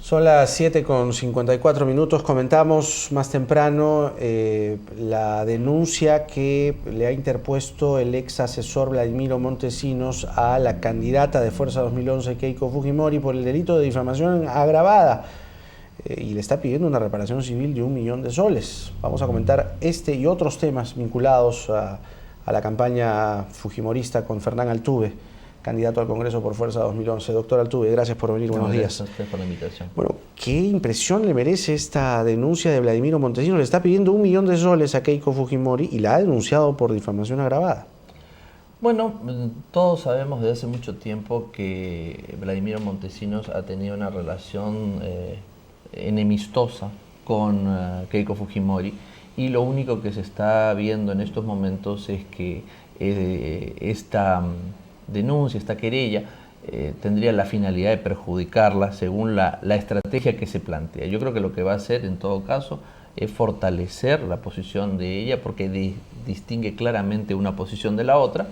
Son las 7:54. Comentamos más temprano la denuncia que le ha interpuesto el ex asesor Vladimiro Montesinos a la candidata de Fuerza 2011, Keiko Fujimori, por el delito de difamación agravada. Y le está pidiendo una reparación civil de 1 millón de soles. Vamos a comentar este y otros temas vinculados a la campaña fujimorista con Fernán Altuve, candidato al Congreso por Fuerza 2011. Doctor Altuve, gracias por venir, buenos días. Gracias a usted por la invitación. Bueno, ¿qué impresión le merece esta denuncia de Vladimiro Montesinos? Le está pidiendo 1 millón de soles a Keiko Fujimori y la ha denunciado por difamación agravada. Bueno, todos sabemos desde hace mucho tiempo que Vladimiro Montesinos ha tenido una relación enemistosa con Keiko Fujimori, y lo único que se está viendo en estos momentos es que esta denuncia, esta querella, tendría la finalidad de perjudicarla según la estrategia que se plantea. Yo creo que lo que va a hacer en todo caso es fortalecer la posición de ella, porque distingue claramente una posición de la otra.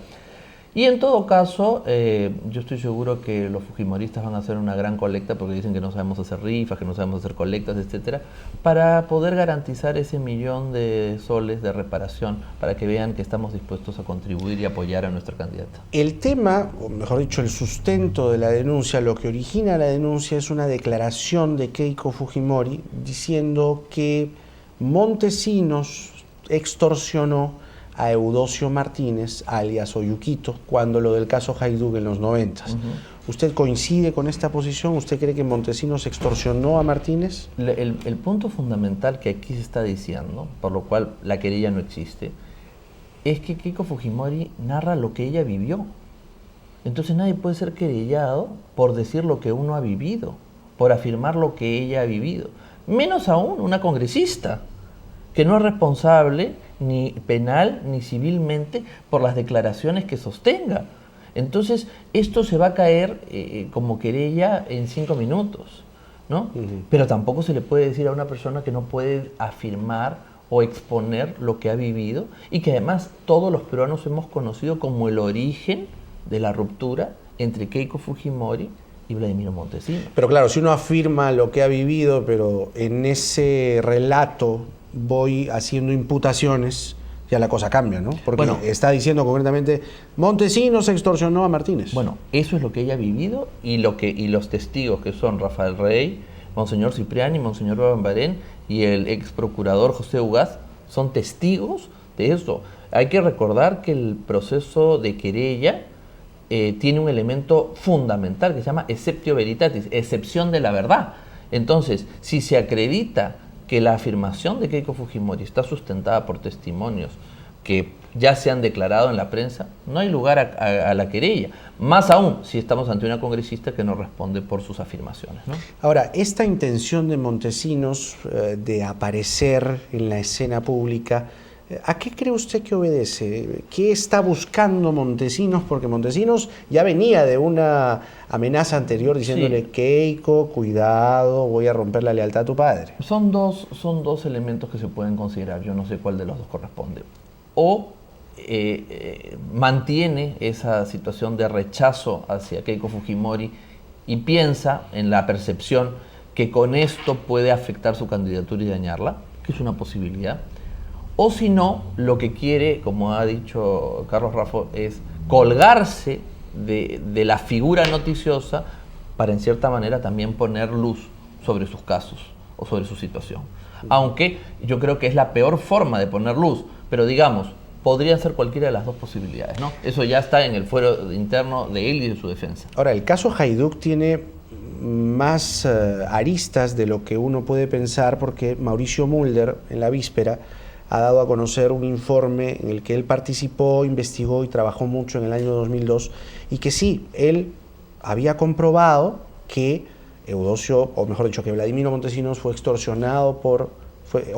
Y en todo caso, yo estoy seguro que los fujimoristas van a hacer una gran colecta, porque dicen que no sabemos hacer rifas, que no sabemos hacer colectas, etcétera, para poder garantizar ese 1 millón de soles de reparación, para que vean que estamos dispuestos a contribuir y apoyar a nuestra candidata. El tema, o mejor dicho, el sustento de la denuncia, lo que origina la denuncia es una declaración de Keiko Fujimori diciendo que Montesinos extorsionó a Eudosio Martínez, alias Oyuquito, cuando lo del caso Hajduk en los 90. ¿Usted coincide con esta posición? ¿Usted cree que Montesinos extorsionó a Martínez? El punto fundamental que aquí se está diciendo, por lo cual la querella no existe, es que Keiko Fujimori narra lo que ella vivió. Entonces nadie puede ser querellado por decir lo que uno ha vivido, por afirmar lo que ella ha vivido. Menos aún una congresista, que no es responsable ni penal ni civilmente por las declaraciones que sostenga. Entonces, esto se va a caer como querella en 5 minutos, ¿no? Pero tampoco se le puede decir a una persona que no puede afirmar o exponer lo que ha vivido, y que además todos los peruanos hemos conocido como el origen de la ruptura entre Keiko Fujimori y Vladimiro Montesinos. Pero claro, si uno afirma lo que ha vivido, pero en ese relato voy haciendo imputaciones, ya la cosa cambia, ¿no? Porque bueno, está diciendo concretamente, Montesinos extorsionó a Martínez. Bueno, eso es lo que ella ha vivido, y los testigos, que son Rafael Rey, Monseñor Cipriani, Monseñor Bambarén y el ex procurador José Ugaz, son testigos de eso. Hay que recordar que el proceso de querella tiene un elemento fundamental que se llama exceptio veritatis, excepción de la verdad. Entonces, si se acredita que la afirmación de Keiko Fujimori está sustentada por testimonios que ya se han declarado en la prensa, no hay lugar a la querella. Más aún si estamos ante una congresista que no responde por sus afirmaciones, ¿no? Ahora, esta intención de Montesinos de aparecer en la escena pública, ¿a qué cree usted que obedece? ¿Qué está buscando Montesinos? Porque Montesinos ya venía de una amenaza anterior diciéndole, sí, Keiko, cuidado, voy a romper la lealtad a tu padre. Son dos elementos que se pueden considerar. Yo no sé cuál de los dos corresponde. O mantiene esa situación de rechazo hacia Keiko Fujimori y piensa en la percepción que con esto puede afectar su candidatura y dañarla, que es una posibilidad. O si no, lo que quiere, como ha dicho Carlos Raffo, es colgarse de la figura noticiosa para, en cierta manera, también poner luz sobre sus casos o sobre su situación. Aunque yo creo que es la peor forma de poner luz, pero digamos, podrían ser cualquiera de las dos posibilidades, ¿no? Eso ya está en el fuero interno de él y de su defensa. Ahora, el caso Hajduk tiene más aristas de lo que uno puede pensar, porque Mauricio Mulder, en la víspera, ha dado a conocer un informe en el que él participó, investigó y trabajó mucho en el año 2002, y que sí, él había comprobado que Eudosio, o mejor dicho, que Vladimiro Montesinos fue extorsionado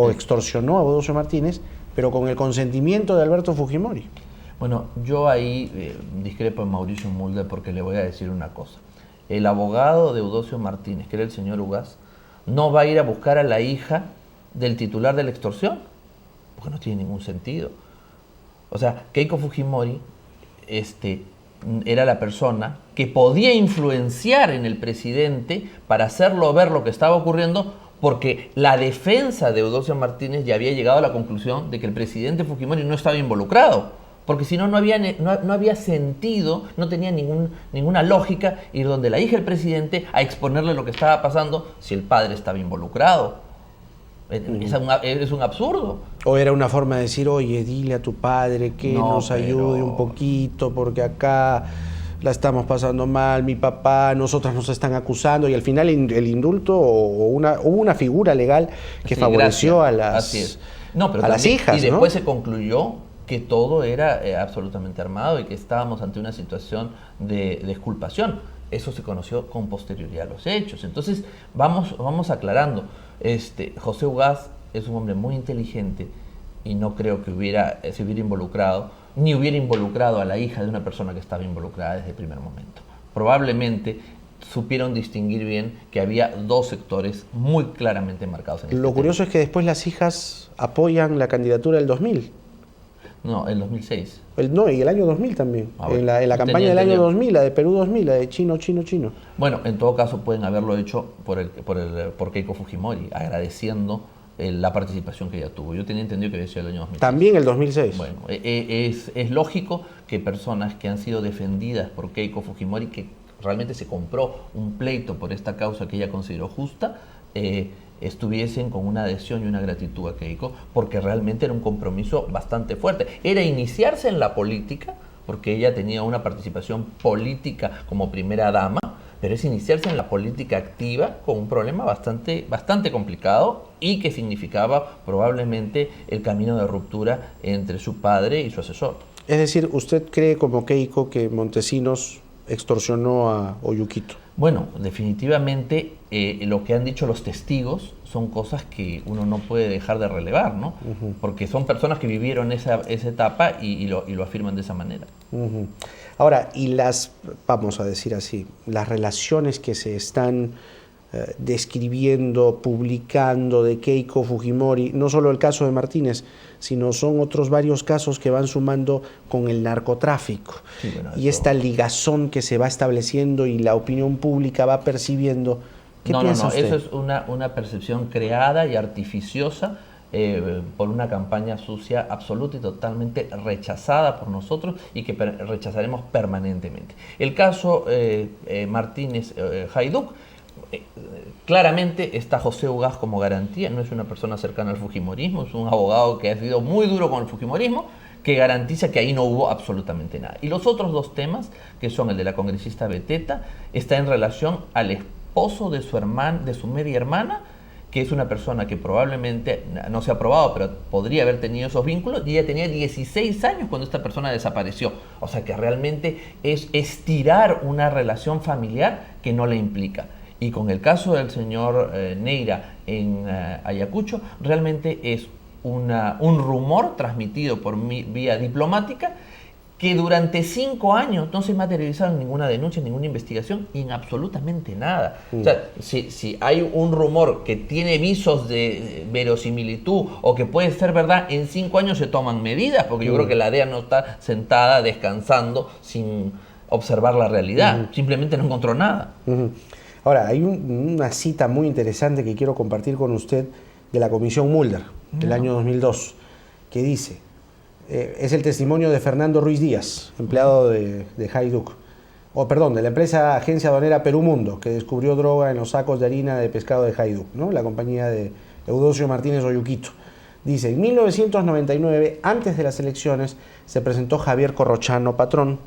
extorsionó a Eudosio Martínez, pero con el consentimiento de Alberto Fujimori. Bueno, yo ahí discrepo en Mauricio Mulder, porque le voy a decir una cosa. El abogado de Eudosio Martínez, que era el señor Ugaz, no va a ir a buscar a la hija del titular de la extorsión, porque no tiene ningún sentido. O sea, Keiko Fujimori era la persona que podía influenciar en el presidente para hacerlo ver lo que estaba ocurriendo, porque la defensa de Eudóxia Martínez ya había llegado a la conclusión de que el presidente Fujimori no estaba involucrado, porque si no, no había sentido, no tenía ninguna lógica ir donde la hija del presidente a exponerle lo que estaba pasando si el padre estaba involucrado. Es un absurdo. O era una forma de decir, oye, dile a tu padre que nos ayude un poquito, porque acá la estamos pasando mal, mi papá, nosotras nos están acusando, y al final el indulto hubo una figura legal que favoreció a las hijas. Y después se concluyó que todo era absolutamente armado y que estábamos ante una situación de exculpación. Eso se conoció con posterioridad a los hechos. Entonces, vamos aclarando. José Ugaz es un hombre muy inteligente y no creo que se hubiera involucrado, ni hubiera involucrado a la hija de una persona que estaba involucrada desde el primer momento. Probablemente supieron distinguir bien que había dos sectores muy claramente marcados en Lo curioso es que después las hijas apoyan la candidatura del 2000. No, el 2006. Y el año 2000 también. En la campaña del año 2000, la de Perú 2000, la de Chino. Bueno, en todo caso pueden haberlo hecho por Keiko Fujimori, agradeciendo la participación que ella tuvo. Yo tenía entendido que había sido el año 2006. También el 2006. Bueno, es lógico que personas que han sido defendidas por Keiko Fujimori, que realmente se compró un pleito por esta causa que ella consideró justa, estuviesen con una adhesión y una gratitud a Keiko, porque realmente era un compromiso bastante fuerte. Era iniciarse en la política, porque ella tenía una participación política como primera dama, pero es iniciarse en la política activa con un problema bastante complicado y que significaba probablemente el camino de ruptura entre su padre y su asesor. Es decir, ¿usted cree como Keiko que Montesinos extorsionó a Oyuquito? Bueno, definitivamente lo que han dicho los testigos son cosas que uno no puede dejar de relevar, ¿no? Uh-huh. Porque son personas que vivieron esa etapa y lo afirman de esa manera. Uh-huh. Ahora, vamos a decir así, las relaciones que se están describiendo, publicando de Keiko Fujimori, no solo el caso de Martínez, sino son otros varios casos que van sumando con el narcotráfico. Sí, bueno, y esta ligazón que se va estableciendo y la opinión pública va percibiendo. ¿Qué piensa usted? Eso es una percepción creada y artificiosa por una campaña sucia absoluta y totalmente rechazada por nosotros y que rechazaremos permanentemente. El caso Martínez Hajduk, claramente está José Ugaz como garantía, no es una persona cercana al fujimorismo, es un abogado que ha sido muy duro con el fujimorismo, que garantiza que ahí no hubo absolutamente nada. Y los otros dos temas, que son el de la congresista Beteta, está en relación al esposo de su media hermana, que es una persona que probablemente no se ha probado, pero podría haber tenido esos vínculos, y ella tenía 16 años cuando esta persona desapareció. O sea que realmente es estirar una relación familiar que no le implica. Y con el caso del señor Neira en Ayacucho, realmente es un rumor transmitido por vía diplomática que durante 5 años no se materializaron ninguna denuncia, ninguna investigación y en absolutamente nada. O sea, si hay un rumor que tiene visos de verosimilitud o que puede ser verdad, en 5 años se toman medidas, porque yo creo que la DEA no está sentada descansando sin observar la realidad, simplemente no encontró nada. Ahora, hay una cita muy interesante que quiero compartir con usted de la Comisión Mulder del año 2002, que dice, es el testimonio de Fernando Ruiz Díaz, empleado de Hajduk, de la empresa Agencia Aduanera Perú Mundo, que descubrió droga en los sacos de harina de pescado de Hajduk, ¿no? La compañía de Eudóxio Martínez Oyuquito. Dice, en 1999, antes de las elecciones, se presentó Javier Corrochano Patrón,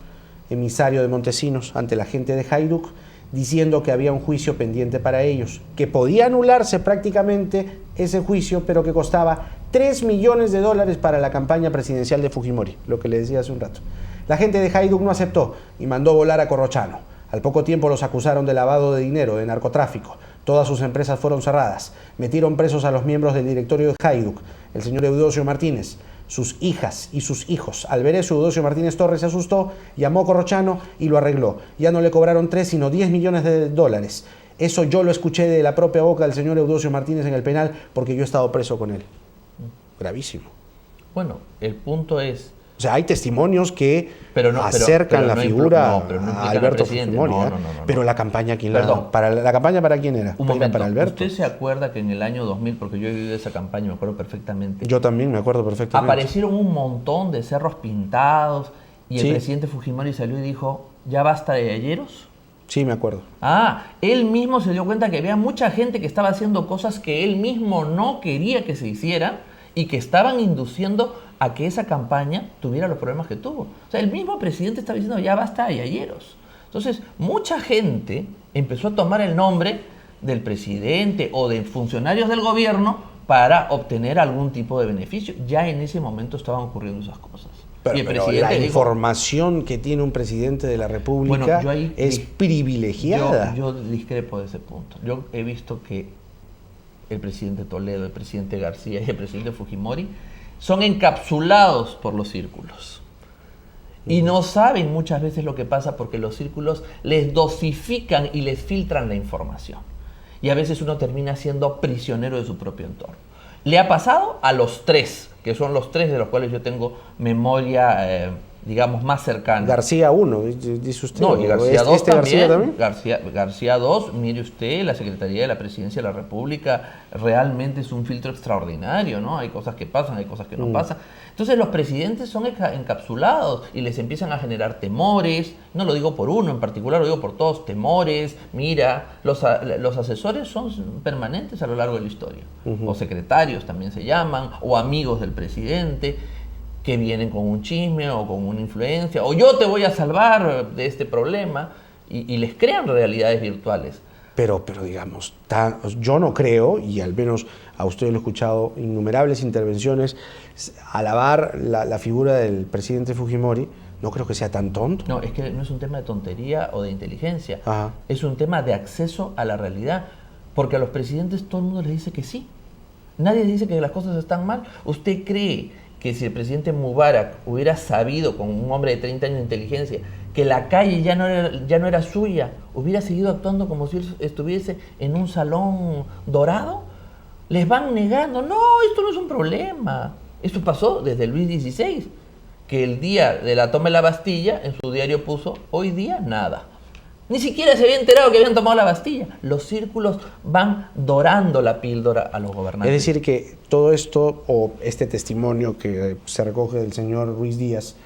emisario de Montesinos, ante la gente de Hajduk, diciendo que había un juicio pendiente para ellos, que podía anularse prácticamente ese juicio, pero que costaba $3 millones para la campaña presidencial de Fujimori, lo que le decía hace un rato. La gente de Hajduk no aceptó y mandó volar a Corrochano. Al poco tiempo los acusaron de lavado de dinero, de narcotráfico. Todas sus empresas fueron cerradas. Metieron presos a los miembros del directorio de Hajduk, el señor Eudóxio Martínez, sus hijas y sus hijos. Al ver eso, Eudóxio Martínez Torres se asustó, llamó a Corrochano y lo arregló. Ya no le cobraron 3, sino $10 millones. Eso yo lo escuché de la propia boca del señor Eudóxio Martínez en el penal, porque yo he estado preso con él. Gravísimo. Bueno, el punto es O sea, hay testimonios que acercan la figura a Alberto Fujimori. Pero la campaña, ¿la campaña para quién era? Un momento, para Alberto. ¿Usted se acuerda que en el año 2000, porque yo he vivido esa campaña, me acuerdo perfectamente? Yo también me acuerdo perfectamente. Aparecieron un montón de cerros pintados y el presidente Fujimori salió y dijo, ¿ya basta de yayeros? Sí, me acuerdo. Él mismo se dio cuenta que había mucha gente que estaba haciendo cosas que él mismo no quería que se hicieran y que estaban induciendo a que esa campaña tuviera los problemas que tuvo. O sea, el mismo presidente estaba diciendo, ya basta de yayeros. Entonces, mucha gente empezó a tomar el nombre del presidente o de funcionarios del gobierno para obtener algún tipo de beneficio. Ya en ese momento estaban ocurriendo esas cosas. Pero la información que tiene un presidente de la República es privilegiada. Yo discrepo de ese punto. Yo he visto que el presidente Toledo, el presidente García y el presidente Fujimori son encapsulados por los círculos. Y no saben muchas veces lo que pasa porque los círculos les dosifican y les filtran la información. Y a veces uno termina siendo prisionero de su propio entorno. Le ha pasado a los tres, que son los tres de los cuales yo tengo memoria, digamos, más cercana. García 1, dice usted. No, y García 2 García también. García 2, mire usted, la Secretaría de la Presidencia de la República realmente es un filtro extraordinario, ¿no? Hay cosas que pasan, hay cosas que no pasan. Entonces los presidentes son encapsulados y les empiezan a generar temores, no lo digo por uno en particular, lo digo por todos, temores. Mira, los asesores son permanentes a lo largo de la historia, o secretarios también se llaman, o amigos del presidente, que vienen con un chisme o con una influencia, o yo te voy a salvar de este problema, y les crean realidades virtuales. Pero digamos, yo no creo, y al menos a usted lo he escuchado innumerables intervenciones, alabar la figura del presidente Fujimori, no creo que sea tan tonto. No, es que no es un tema de tontería o de inteligencia, Ajá. Es un tema de acceso a la realidad, porque a los presidentes todo el mundo les dice que sí, nadie dice que las cosas están mal. ¿Usted cree que si el presidente Mubarak hubiera sabido, con un hombre de 30 años de inteligencia, que la calle ya no era suya, hubiera seguido actuando como si estuviese en un salón dorado? Les van negando, no, esto no es un problema. Esto pasó desde Luis XVI, que el día de la toma de la Bastilla, en su diario puso, hoy día nada. Ni siquiera se había enterado que habían tomado la Bastilla. Los círculos van dorando la píldora a los gobernantes. Es decir, que todo esto, o este testimonio que se recoge del señor Ruiz Díaz,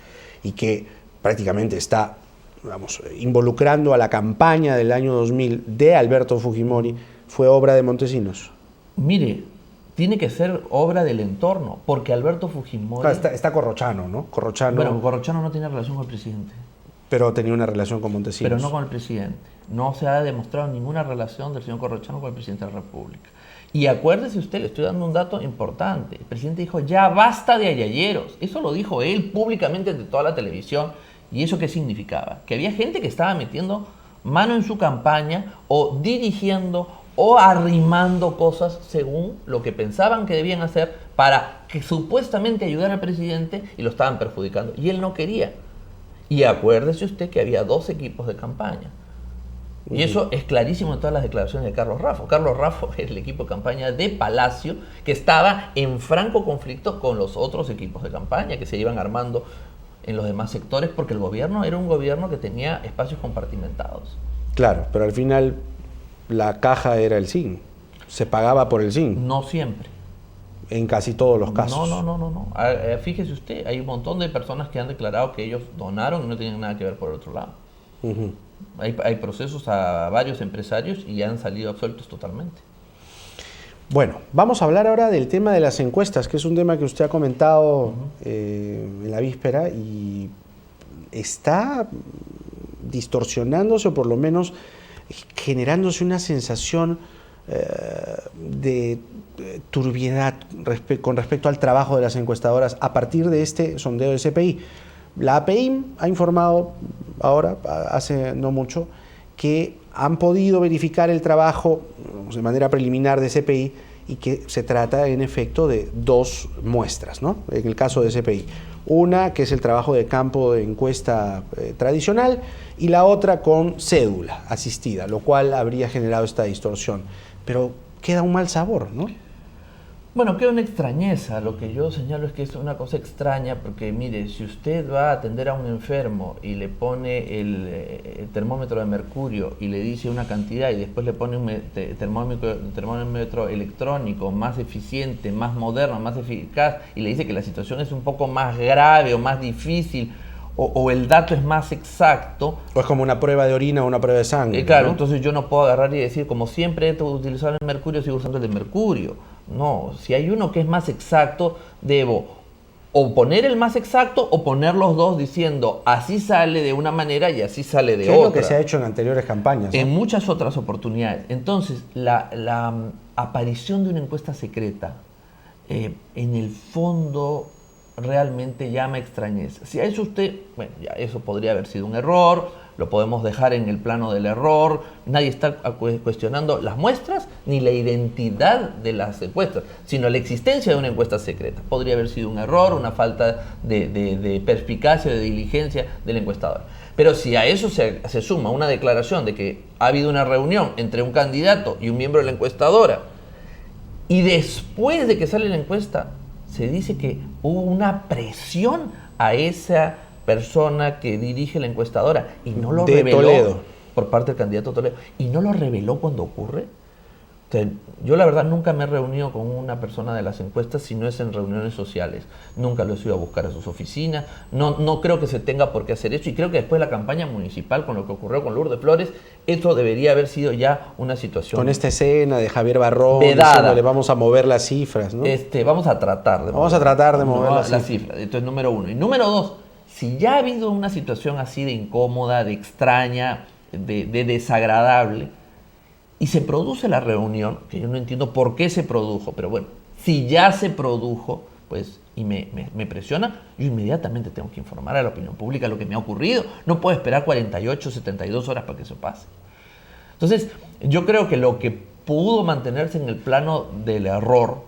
y que prácticamente está, vamos, involucrando a la campaña del año 2000 de Alberto Fujimori, fue obra de Montesinos. Mire, tiene que ser obra del entorno, porque Alberto Fujimori... Está Corrochano, ¿no? Bueno, Corrochano no tiene relación con el presidente. Pero tenía una relación con Montesinos. Pero no con el presidente. No se ha demostrado ninguna relación del señor Corrochano con el presidente de la República. Y acuérdese usted, le estoy dando un dato importante. El presidente dijo, ya basta de ayayeros. Eso lo dijo él públicamente ante toda la televisión. ¿Y eso qué significaba? Que había gente que estaba metiendo mano en su campaña o dirigiendo o arrimando cosas según lo que pensaban que debían hacer para que supuestamente ayudara al presidente, y lo estaban perjudicando. Y él no quería. Y acuérdese usted que había 2 equipos de campaña. Y eso es clarísimo en todas las declaraciones de Carlos Raffo. Carlos Raffo es el equipo de campaña de Palacio, que estaba en franco conflicto con los otros equipos de campaña que se iban armando en los demás sectores, porque el gobierno era un gobierno que tenía espacios compartimentados. Claro, pero al final la caja era el SIN. Se pagaba por el SIN. No siempre. En casi todos los casos. No. Fíjese usted, hay un montón de personas que han declarado que ellos donaron y no tienen nada que ver por el otro lado. Hay procesos a varios empresarios y han salido absueltos totalmente. Bueno, vamos a hablar ahora del tema de las encuestas, que es un tema que usted ha comentado en la víspera, y está distorsionándose, o por lo menos generándose una sensación de turbiedad con respecto al trabajo de las encuestadoras a partir de este sondeo de CPI. La APIM ha informado ahora, hace no mucho, que han podido verificar el trabajo de manera preliminar de CPI, y que se trata en efecto de 2 muestras, ¿no? En el caso de CPI. Una que es el trabajo de campo de encuesta tradicional, y la otra con cédula asistida, lo cual habría generado esta distorsión. Pero queda un mal sabor, ¿no? Bueno, queda una extrañeza. Lo que yo señalo es que es una cosa extraña porque, mire, si usted va a atender a un enfermo y le pone el termómetro de mercurio y le dice una cantidad y después le pone un termómetro electrónico más eficiente, más moderno, más eficaz y le dice que la situación es un poco más grave o más difícil o el dato es más exacto. O es como una prueba de orina o una prueba de sangre. Claro, ¿no? entonces yo no puedo agarrar y decir, como siempre he utilizado el mercurio, sigo usando el de mercurio. No, si hay uno que es más exacto, debo o poner el más exacto o poner los dos diciendo así sale de una manera y así sale de otra. Es lo que se ha hecho en anteriores campañas, ¿no? En muchas otras oportunidades. Entonces, la aparición de una encuesta secreta en el fondo realmente llama extrañeza. Si a eso usted, bueno, ya eso podría haber sido un error, lo podemos dejar en el plano del error, nadie está cuestionando las muestras ni la identidad de las encuestas, sino la existencia de una encuesta secreta. Podría haber sido un error, una falta de perspicacia, de diligencia del encuestador. Pero si a eso se suma una declaración de que ha habido una reunión entre un candidato y un miembro de la encuestadora, y después de que sale la encuesta, se dice que hubo una presión a esa persona que dirige la encuestadora y no lo reveló Toledo. por parte del candidato Toledo y no lo reveló cuando ocurre. O sea, yo la verdad nunca me he reunido con una persona de las encuestas si no es en reuniones sociales. Nunca los he ido a buscar a sus oficinas. No creo que se tenga por qué hacer eso. Y creo que después de la campaña municipal, con lo que ocurrió con Lourdes Flores, eso debería haber sido ya una situación con esta escena de Javier Barrón vedada. diciéndole vamos a mover las cifras, ¿no? Vamos a tratar de mover las cifras. Entonces, número uno. Y número dos, si ya ha habido una situación así de incómoda, de extraña, de desagradable, y se produce la reunión, que yo no entiendo por qué se produjo, pero bueno, si ya se produjo, pues, y me presiona, yo inmediatamente tengo que informar a la opinión pública lo que me ha ocurrido. No puedo esperar 48, 72 horas para que eso pase. Entonces, yo creo que lo que pudo mantenerse en el plano del error,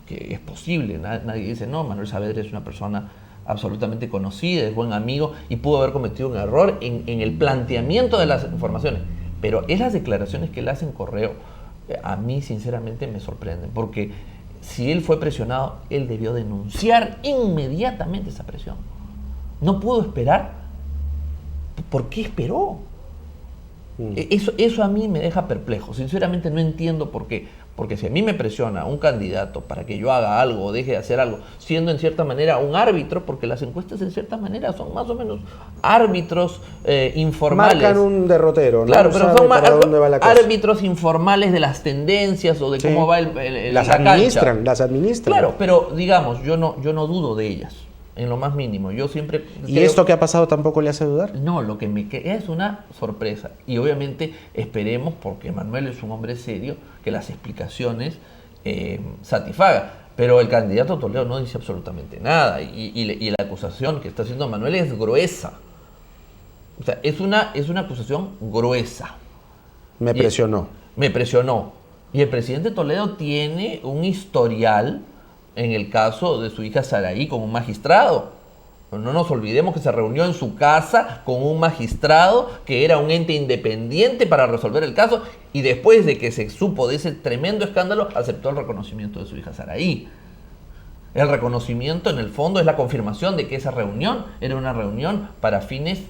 que es posible, nadie dice, no, Manuel Saavedra es una persona absolutamente conocida, es buen amigo y pudo haber cometido un error en el planteamiento de las informaciones. Pero esas declaraciones que él hace en correo, a mí sinceramente me sorprenden, porque si él fue presionado, él debió denunciar inmediatamente esa presión. No pudo esperar. ¿Por qué esperó? Eso a mí me deja perplejo. Sinceramente no entiendo por qué. Porque si a mí me presiona un candidato para que yo haga algo o deje de hacer algo, siendo en cierta manera un árbitro, porque las encuestas en cierta manera son más o menos árbitros informales. Marcan un derrotero, ¿no? Claro, pero son árbitros informales de las tendencias o de cómo va las administran. Claro, pero digamos, yo no dudo de ellas. En lo más mínimo. Yo siempre... ¿Y esto que ha pasado tampoco le hace dudar? No, lo que me queda es una sorpresa. Y obviamente esperemos, porque Manuel es un hombre serio, que las explicaciones satisfagan. Pero el candidato Toledo no dice absolutamente nada. Y la acusación que está haciendo Manuel es gruesa. O sea, es una acusación gruesa. Me presionó. Y el presidente Toledo tiene un historial en el caso de su hija Saraí con un magistrado. No nos olvidemos que se reunió en su casa con un magistrado que era un ente independiente para resolver el caso y después de que se supo de ese tremendo escándalo, aceptó el reconocimiento de su hija Saraí. El reconocimiento en el fondo es la confirmación de que esa reunión era una reunión para fines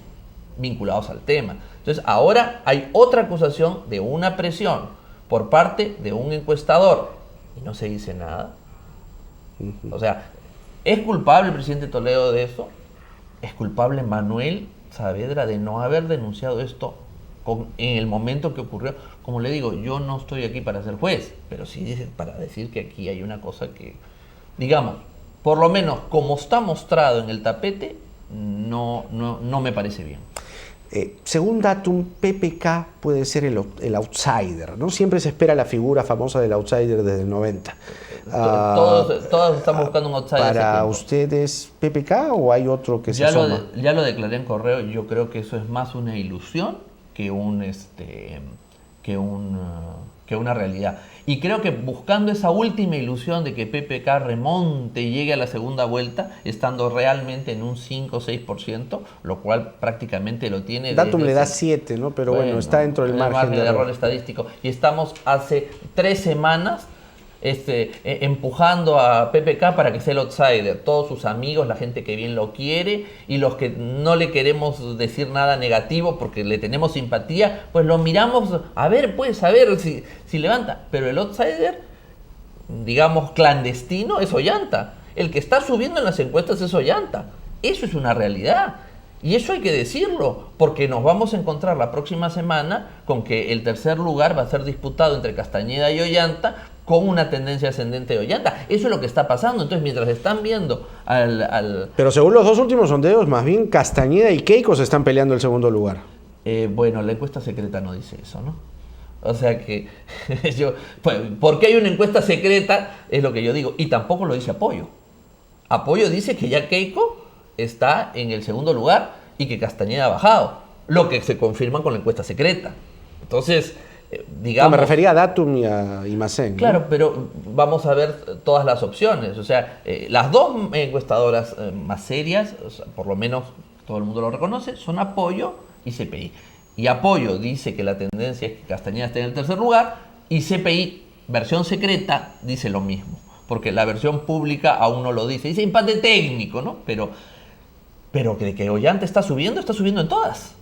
vinculados al tema. Entonces ahora hay otra acusación de una presión por parte de un encuestador y no se dice nada. O sea, ¿es culpable el presidente Toledo de eso? ¿Es culpable Manuel Saavedra de no haber denunciado esto en el momento que ocurrió? Como le digo, yo no estoy aquí para ser juez, pero sí para decir que aquí hay una cosa que, digamos, por lo menos como está mostrado en el tapete, no me parece bien. Según Datum, PPK puede ser el outsider, ¿no? Siempre se espera la figura famosa del outsider desde el 90. Todos estamos buscando un outsider. ¿Para ustedes PPK o hay otro que se asoma? Ya lo declaré en correo y yo creo que eso es más una ilusión que una realidad. Y creo que buscando esa última ilusión de que PPK remonte y llegue a la segunda vuelta, estando realmente en un 5 o 6%, lo cual prácticamente lo tiene. Datum le da 7, ¿no? Pero bueno, está dentro del margen de error estadístico. Y estamos hace 3 semanas empujando a PPK para que sea el outsider. Todos sus amigos, la gente que bien lo quiere y los que no le queremos decir nada negativo porque le tenemos simpatía, pues lo miramos a ver si levanta. Pero el outsider, digamos clandestino, es Ollanta. El que está subiendo en las encuestas es Ollanta. Eso es una realidad. Y eso hay que decirlo, porque nos vamos a encontrar la próxima semana con que el tercer lugar va a ser disputado entre Castañeda y Ollanta, con una tendencia ascendente de Ollanta. Eso es lo que está pasando. Entonces, mientras están viendo Pero según los dos últimos sondeos, más bien Castañeda y Keiko se están peleando el segundo lugar. Bueno, la encuesta secreta no dice eso, ¿no? O sea que, ¿por qué hay una encuesta secreta? Es lo que yo digo. Y tampoco lo dice Apoyo. Apoyo dice que ya Keiko está en el segundo lugar y que Castañeda ha bajado, lo que se confirma con la encuesta secreta. Entonces, digamos... No, me refería a Datum y a Imacén, ¿no? Claro, pero vamos a ver todas las opciones. O sea, las dos encuestadoras más serias, o sea, por lo menos todo el mundo lo reconoce, son Apoyo y CPI. Y Apoyo dice que la tendencia es que Castañeda esté en el tercer lugar, y CPI, versión secreta, dice lo mismo. Porque la versión pública aún no lo dice. Dice empate técnico, ¿no? Pero que Ollanta está subiendo en todas.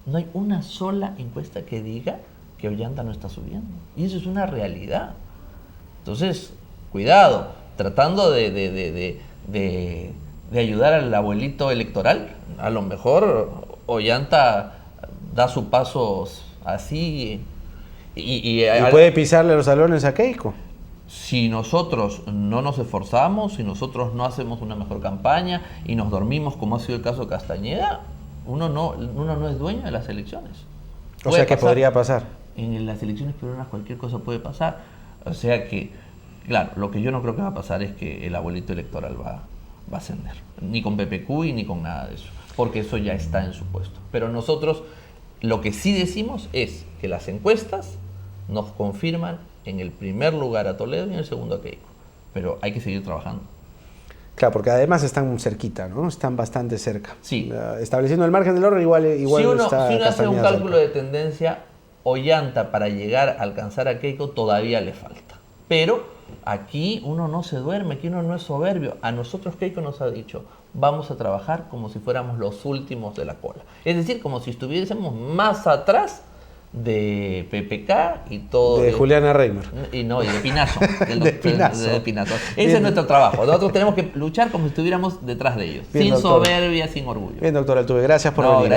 No hay una sola encuesta que diga que Ollanta no está subiendo. Y eso es una realidad. Entonces, cuidado, tratando de ayudar al abuelito electoral, a lo mejor Ollanta da sus pasos así y puede pisarle los talones a Keiko. Si nosotros no nos esforzamos, si nosotros no hacemos una mejor campaña y nos dormimos, como ha sido el caso de Castañeda, uno no es dueño de las elecciones. O sea, ¿qué podría pasar? En las elecciones peruanas cualquier cosa puede pasar. O sea que, claro, lo que yo no creo que va a pasar es que el abuelito electoral va a ascender. Ni con PPCuy ni con nada de eso. Porque eso ya está en su puesto. Pero nosotros lo que sí decimos es que las encuestas nos confirman en el primer lugar a Toledo y en el segundo a Keiko. Pero hay que seguir trabajando. Claro, porque además están cerquita, ¿no? Están bastante cerca. Sí. Estableciendo el margen del error, igual si uno está hace un cálculo cerca. de tendencia, Ollanta para llegar a alcanzar a Keiko todavía le falta. Pero aquí uno no se duerme, aquí uno no es soberbio. A nosotros Keiko nos ha dicho, vamos a trabajar como si fuéramos los últimos de la cola. Es decir, como si estuviésemos más atrás de PPK y todo. De Juliana Reimer. Y no, y de Pinazo. De Pinazo. Ese es nuestro trabajo. Nosotros tenemos que luchar como si estuviéramos detrás de ellos. Bien, sin doctor. soberbia, sin orgullo. Bien, doctor Altuve, gracias por venir.